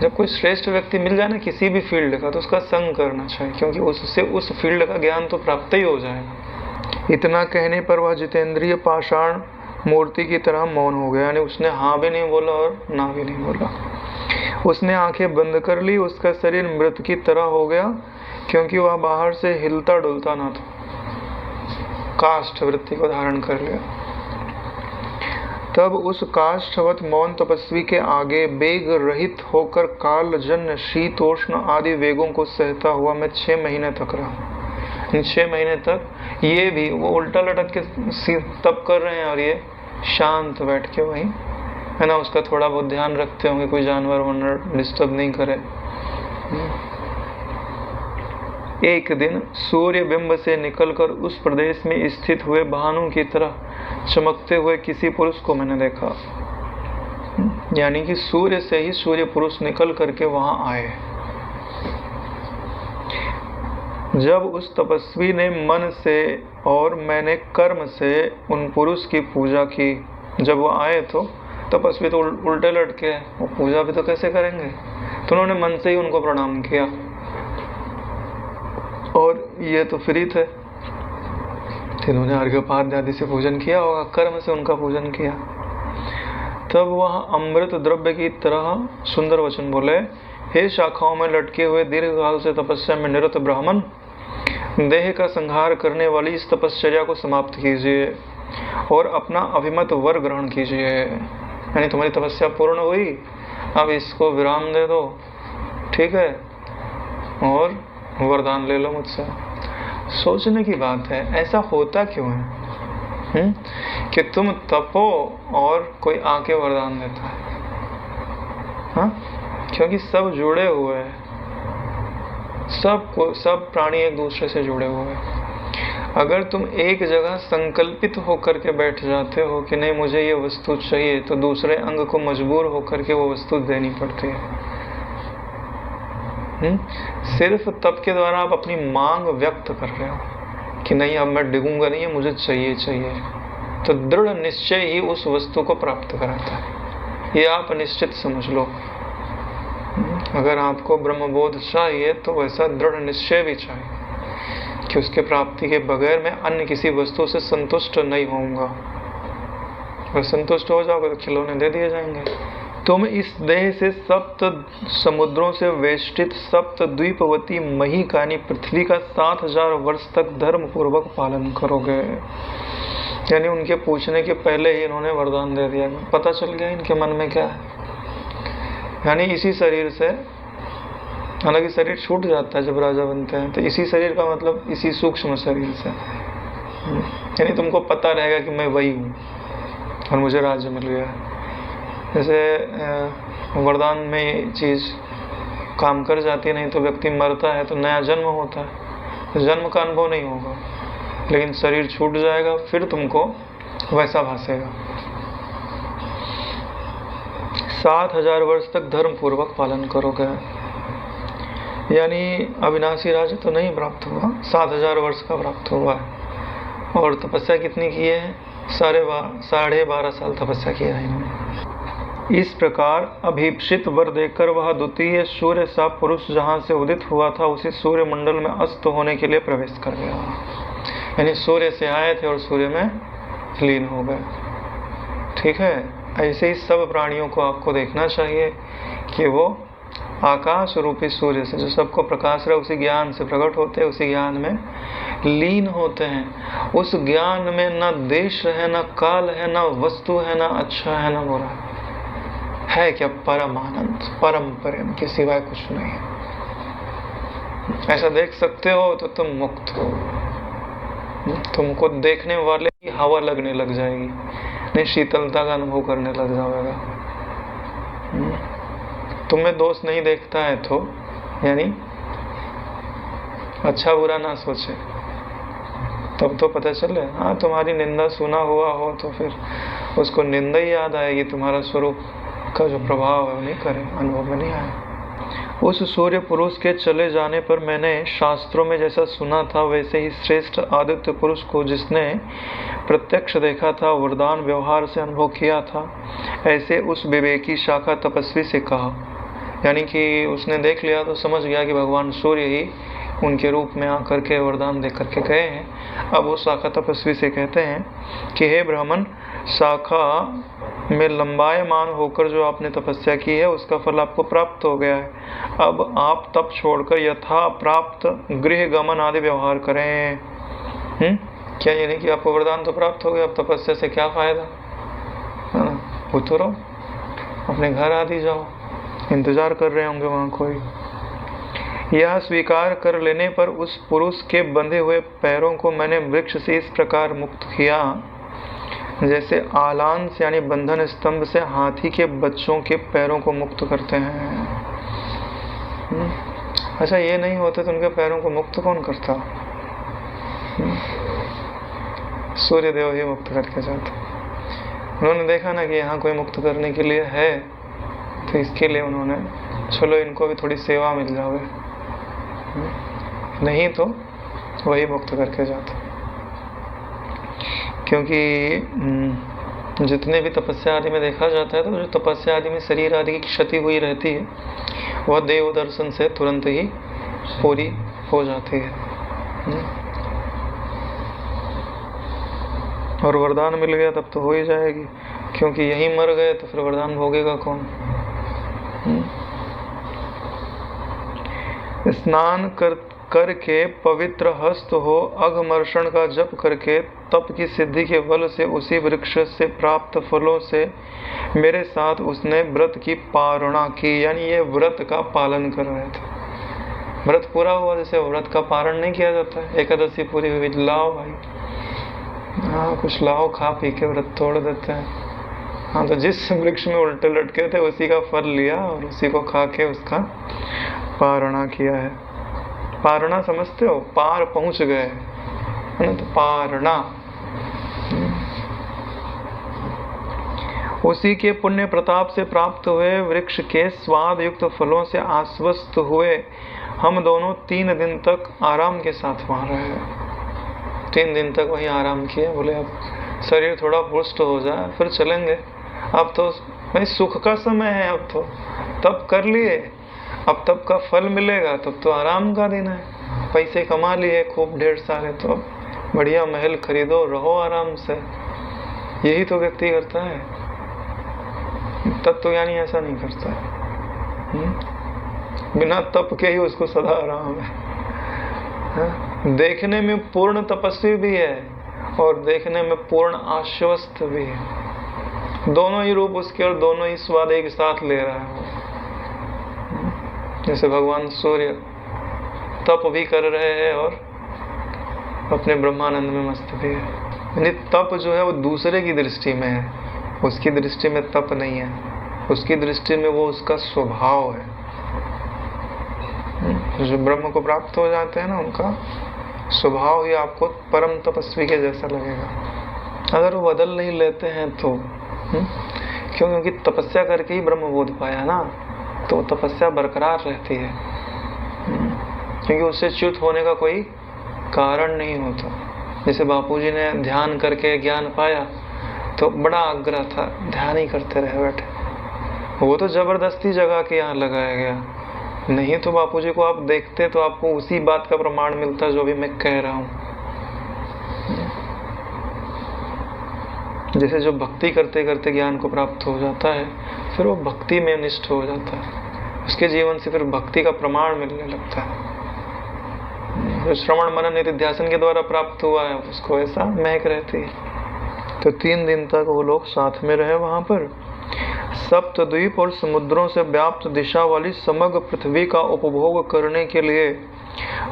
Speaker 1: जब कोई श्रेष्ठ व्यक्ति मिल जाए ना किसी भी फील्ड का, तो उसका संग करना चाहिए, क्योंकि उससे उस फील्ड का ज्ञान तो प्राप्त ही हो जाएगा। इतना कहने पर वह जितेंद्रिय पाषाण मूर्ति की तरह मौन हो गया, यानी उसने हाँ भी नहीं बोला और ना भी नहीं बोला। उसने आंखें बंद कर ली, उसका शरीर मृत की तरह हो गया, क्योंकि वह बाहर से हिलता डुलता न था, काष्ठ वृत्ति को धारण कर लिया। तब उस काष्ठवत मौन तपस्वी के आगे वेग रहित होकर कालजन्य शीतोष्ण आदि वेगों को सहता हुआ मैं 6 महीने तक रहा। 6 महीने तक ये भी वो उल्टा लटक के तप कर रहे हैं और ये शांत बैठ के वहीं, है ना, उसका थोड़ा बहुत ध्यान रखते होंगे, कोई जानवर वानवर डिस्टर्ब नहीं करे। एक दिन सूर्य बिंब से निकलकर उस प्रदेश में स्थित हुए भानु की तरह चमकते हुए किसी पुरुष को मैंने देखा। यानी कि सूर्य से ही सूर्य पुरुष निकल करके वहां आए। जब उस तपस्वी ने मन से और मैंने कर्म से उन पुरुष की पूजा की, जब वो आए तो तपस्वी तो उल्टे लटके, वो पूजा भी तो कैसे करेंगे, तो उन्होंने मन से ही उनको प्रणाम किया, और ये तो फ्री थे, इन्होंने अर्घ्यपाद्य आदि से पूजन किया होगा, कर्म से उनका पूजन किया। तब वह अमृत द्रव्य की तरह सुंदर वचन बोले, हे शाखाओं में लटके हुए दीर्घ काल से तपस्या में निरत ब्राह्मण, देह का संहार करने वाली इस तपश्चर्या को समाप्त कीजिए और अपना अभिमत वर ग्रहण कीजिए। यानी तुम्हारी तपस्या पूर्ण हुई, अब इसको विराम दे दो, ठीक है, और वरदान ले लो मुझसे। सोचने की बात है, ऐसा होता क्यों है कि तुम तपो और कोई आके वरदान देता है? हाँ, क्योंकि सब जुड़े हुए हैं, सब प्राणी एक दूसरे से जुड़े हुए हैं। अगर तुम एक जगह संकल्पित होकर के बैठ जाते हो कि नहीं मुझे ये वस्तु चाहिए, तो दूसरे अंग को मजबूर होकर के वो वस्तु देनी पड़ती है। सिर्फ तप के द्वारा आप अपनी मांग व्यक्त कर रहे हो कि नहीं अब मैं डिगूंगा नहीं, मुझे चाहिए, तो दृढ़ निश्चय ही उस वस्तु को प्राप्त कराता है। ये आप निश्चित समझ लो। अगर आपको ब्रह्मबोध चाहिए तो वैसा दृढ़ निश्चय भी चाहिए कि उसके प्राप्ति के बगैर मैं अन्य किसी वस्तु से संतुष्ट नहीं होऊंगा। अगर संतुष्ट हो जाओगे तो खिलौने दे दिए जाएंगे। तुम इस देह से सप्त समुद्रों से वेष्टित सप्त द्वीपवती महिकानी पृथ्वी का 7000 वर्ष तक धर्म पूर्वक पालन करोगे। यानी उनके पूछने के पहले ही इन्होंने वरदान दे दिया, पता चल गया इनके मन में क्या है। यानी इसी शरीर से, हालांकि शरीर छूट जाता है जब राजा बनते हैं, तो इसी शरीर का मतलब इसी सूक्ष्म शरीर से, यानी तुमको पता रहेगा कि मैं वही हूँ और मुझे राज्य मिल गया। जैसे वरदान में चीज़ काम कर जाती है, नहीं तो व्यक्ति मरता है तो नया जन्म होता है, तो जन्म का अनुभव नहीं होगा, लेकिन शरीर छूट जाएगा फिर तुमको वैसा भासेगा। 7000 वर्ष तक धर्म पूर्वक पालन करोगे। यानी अविनाशी राज्य तो नहीं प्राप्त हुआ, 7000 वर्ष का प्राप्त हुआ है। और तपस्या कितनी की है? 12.5 साल तपस्या किया है इन्होंने। इस प्रकार अभीप्सित वर देकर वह द्वितीय सूर्य सा पुरुष जहाँ से उदित हुआ था उसी सूर्य मंडल में अस्त होने के लिए प्रवेश कर गया। यानी सूर्य से आए थे और सूर्य में लीन हो गए। ठीक है, ऐसे ही सब प्राणियों को आपको देखना चाहिए कि वो आकाश रूपी सूर्य से जो सबको प्रकाश रहे, उसी ज्ञान से प्रकट होते हैं, उसी ज्ञान में लीन होते हैं। उस ज्ञान में न देश है, न काल है, न वस्तु है, न अच्छा है, न बुरा है क्या? परम आनंद, परम प्रेम के सिवाय कुछ नहीं है। ऐसा देख सकते हो तो तुम मुक्त हो। तुमको देखने वाले की हवा लगने लग जाएगी, नहीं शीतलता का अनुभव करने लग जाएगा। तुम्हें दोष नहीं देखता है तो यानी अच्छा बुरा ना सोचे, तब तो पता चले। हाँ, तुम्हारी निंदा सुना हुआ हो तो फिर उसको निंदा ही याद आएगी, तुम्हारा स्वरूप का जो प्रभाव है वो नहीं करे, अनुभव में नहीं आया। उस सूर्य पुरुष के चले जाने पर मैंने शास्त्रों में जैसा सुना था वैसे ही श्रेष्ठ आदित्य पुरुष को जिसने प्रत्यक्ष देखा था, वरदान व्यवहार से अनुभव किया था, ऐसे उस विवेकी शाखा तपस्वी से कहा। यानी कि उसने देख लिया तो समझ गया कि भगवान सूर्य ही उनके रूप में आकर के वरदान दे करके गए हैं। अब वो शाखा तपस्वी से कहते हैं कि हे ब्राह्मण, शाखा में लंबायमान होकर जो आपने तपस्या की है उसका फल आपको प्राप्त हो गया है। अब आप तप छोड़कर यथा प्राप्त गृह गमन आदि व्यवहार करें। क्या ये नहीं कि आपको वरदान तो प्राप्त हो गया, अब तपस्या से क्या फायदा, है ना? उतरो, अपने घर आदि जाओ, इंतजार कर रहे होंगे वहाँ कोई। यह स्वीकार कर लेने पर उस पुरुष के बंधे हुए पैरों को मैंने वृक्ष से इस प्रकार मुक्त किया जैसे आलांस यानी बंधन स्तंभ से हाथी के बच्चों के पैरों को मुक्त करते हैं। अच्छा, ये नहीं होते तो उनके पैरों को मुक्त कौन करता? सूर्य देव ही मुक्त करके जाते। उन्होंने देखा ना कि यहाँ कोई मुक्त करने के लिए है, तो इसके लिए उन्होंने चलो इनको भी थोड़ी सेवा मिल जावे, नहीं तो वही मुक्त करके जाते। क्योंकि जितने भी तपस्या आदि में देखा जाता है तो जो तपस्या आदि में शरीर आदि की क्षति हुई रहती है वह देव दर्शन से तुरंत ही पूरी हो जाती है। और वरदान मिल गया तब तो हो ही जाएगी, क्योंकि यहीं मर गए तो फिर वरदान भोगेगा कौन? स्नान करके पवित्र हस्त हो, अघमर्षण का जप करके तप की सिद्धि के बल से उसी वृक्ष से प्राप्त फलों से मेरे साथ उसने व्रत की पारणा की। यानी ये व्रत का पालन कर रहे थे। व्रत पूरा हुआ, जैसे व्रत का पारण नहीं किया जाता है, एकादशी पूरी हुई, लाओ भाई, हाँ कुछ लाओ, खा पी के व्रत तोड़ देते हैं। हाँ, तो जिस वृक्ष में उल्टे लटके थे उसी का फल लिया और उसी को खा के उसका पारणा किया है। पारणा समझते हो? पार पहुंच गए, है ना? तो पारणा उसी के पुण्य प्रताप से प्राप्त हुए वृक्ष के स्वाद युक्त फलों से आश्वस्त हुए हम दोनों 3 दिन तक आराम के साथ वहां रहे। 3 दिन तक वहीं आराम किया। बोले अब शरीर थोड़ा पुष्ट हो जाए फिर चलेंगे। अब तो भाई सुख का समय है, अब तो तब कर लिए, अब तब का फल मिलेगा, तब तो आराम का दिन है। पैसे कमा लिए खूब ढेर सारे, तो बढ़िया महल खरीदो, रहो आराम से। यही तो व्यक्ति करता है। तत्वज्ञानी ऐसा नहीं करता है। बिना तप के ही उसको सदा आराम है। देखने में पूर्ण तपस्वी भी है और देखने में पूर्ण आश्वस्त भी है। दोनों ही रूप उसके और दोनों ही स्वाद एक साथ ले रहा है। जैसे भगवान सूर्य तप भी कर रहे हैं और अपने ब्रह्मानंद में मस्त भी है। यानी तप जो है वो दूसरे की दृष्टि में है, उसकी दृष्टि में तप नहीं है। उसकी दृष्टि में वो उसका स्वभाव है। जो ब्रह्म को प्राप्त हो जाते हैं ना, उनका स्वभाव ही आपको परम तपस्वी के जैसा लगेगा। अगर वो बदल नहीं लेते हैं तो क्योंकि तपस्या करके ही ब्रह्म बोध पाया ना, तो तपस्या बरकरार रहती है। क्योंकि उससे च्युत होने का कोई कारण नहीं होता। जैसे बापूजी ने ध्यान करके ज्ञान पाया तो बड़ा आग्रह था, ध्यान ही करते रहे बैठे। वो तो जबरदस्ती जगह के यहाँ लगाया गया, नहीं तो बापूजी को आप देखते तो आपको उसी बात का प्रमाण मिलता जो भी मैं कह रहा हूँ। जैसे जो भक्ति करते करते ज्ञान को प्राप्त हो जाता है, फिर वो भक्ति में निष्ठ हो जाता है, उसके जीवन से फिर भक्ति का प्रमाण मिलने लगता है। जो श्रवण मनन निधिध्यासन के द्वारा प्राप्त हुआ है उसको ऐसा महक रहती है। तो 3 दिन तक वो लोग साथ में रहे वहां पर। सप्तद्वीप और समुद्रों से व्याप्त दिशा वाली समग्र पृथ्वी का उपभोग करने के लिए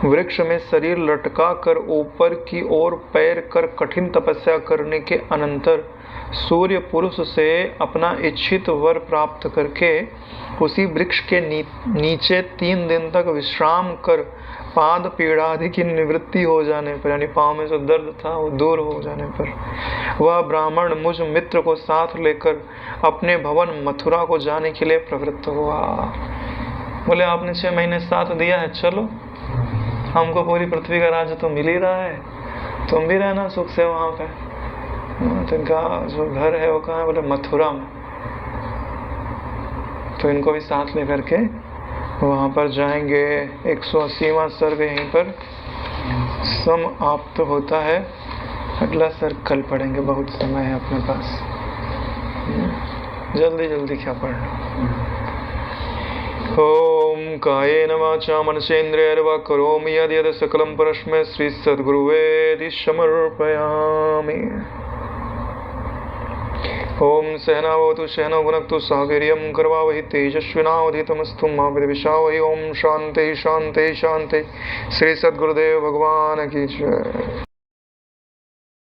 Speaker 1: वृक्ष में शरीर लटका कर ऊपर की ओर पैर कर कठिन तपस्या करने के अनंतर सूर्य पुरुष से अपना इच्छित वर प्राप्त करके उसी वृक्ष के नीचे 3 दिन तक विश्राम कर पाद पीड़ा आदि की निवृत्ति हो जाने पर, यानी पाँव में जो दर्द था वो दूर हो जाने पर, वह ब्राह्मण मुझ मित्र को साथ लेकर अपने भवन मथुरा को जाने के लिए प्रवृत्त हुआ। बोले आपने 6 महीने साथ दिया है, चलो हमको पूरी पृथ्वी का राज्य तो मिल ही रहा है, तुम भी रहना सुख से वहाँ पे। तो इनका जो घर है वो कहाँ है? बोले मथुरा में। तो इनको भी साथ लेकर के वहाँ पर जाएंगे। 180वां सर्ग यहीं पर समाप्त होता है। अगला सर्ग कल पढ़ेंगे, बहुत समय है अपने पास। जल्दी जल्दी क्या पढ़ना। ओम कायेन वाचा मनसेन्द्रियैर्वा करोमि यद्यत् सकलं परस्मै श्री सद्गुरुवे समर्पयामि। ओम सहनावतु सहनौ भुनक्तु सह वीर्यं करवावहै तेजस्विनावधीतमस्तु मा विद्विषावहै। ओम शांति शांति शांति। श्री सद्गुरुदेव भगवान की जय।